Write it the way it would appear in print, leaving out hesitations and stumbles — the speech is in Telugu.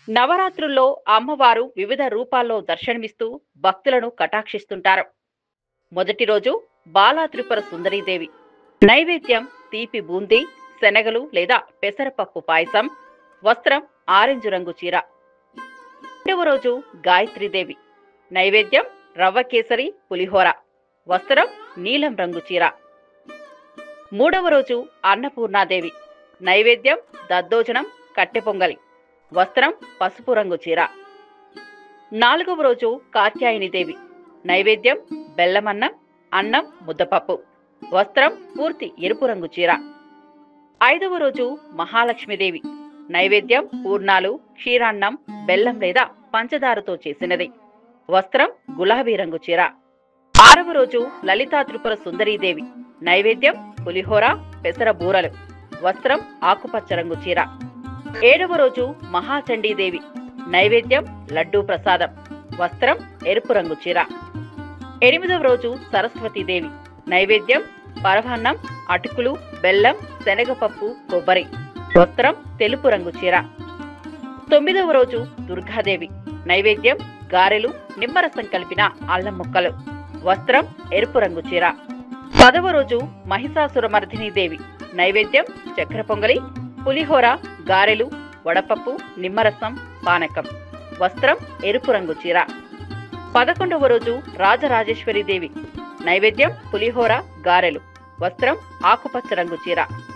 నవరాత్రుల్లో అమ్మవారు వివిధ రూపాల్లో దర్శనమిస్తూ భక్తులను కటాక్షిస్తుంటారు. మొదటి రోజు బాలా త్రిపుర సుందరీదేవి. నైవేద్యం తీపి బూందీ, శనగలు లేదా పెసరపప్పు పాయసం. వస్త్రం ఆరెంజ్ రంగు చీర. రెండవ రోజు గాయత్రీదేవి. నైవేద్యం రవ్వ కేసరి పులిహోర. వస్త్రం నీలం రంగు చీర. మూడవ రోజు అన్నపూర్ణాదేవి. నైవేద్యం దద్దోజనం కట్టె పొంగలి. వస్త్రం పసుపు రంగు చీర. నాలుగవ రోజు కాత్యాయనిదేవి. నైవేద్యం బెల్లమన్నం, అన్నం ముద్దపప్పు. వస్త్రం పూర్తి ఎరుపు రంగు చీర. ఐదవ రోజు మహాలక్ష్మీదేవి. నైవేద్యం పూర్ణాలు, క్షీరాన్నం, బెల్లం లేదా పంచదారతో చేసినది. వస్త్రం గులాబీ రంగు చీర. ఆరవ రోజు లలితా త్రిపుర సుందరీదేవి. నైవేద్యం పులిహోర, పెసర బూరలు. వస్త్రం ఆకుపచ్చ రంగు చీర. ఏడవ రోజు మహాచండీదేవి. నైవేద్యం లడ్డూ ప్రసాదం. వస్త్రం ఎరుపు రంగు చీర. ఎనిమిదవ రోజు సరస్వతీదేవి. నైవేద్యం పరమాన్నం, అటుకులు, బెల్లం, శనగపప్పు, కొబ్బరి. వస్త్రం తెలుపు రంగు చీర. తొమ్మిదవ రోజు దుర్గాదేవి. నైవేద్యం గారెలు, నిమ్మరసం కలిపిన అల్లం ముక్కలు. వస్త్రం ఎరుపు రంగు చీర. పదవ రోజు మహిషాసురమర్దినీదేవి. నైవేద్యం చక్కెర పొంగలి, పులిహోర, గారెలు, వడపప్పు, నిమ్మరసం, పానకం. వస్త్రం ఎరుపు రంగు చీర. 11వ రోజు రాజరాజేశ్వరీదేవి. నైవేద్యం పులిహోర, గారెలు. వస్త్రం ఆకుపచ్చ రంగు చీర.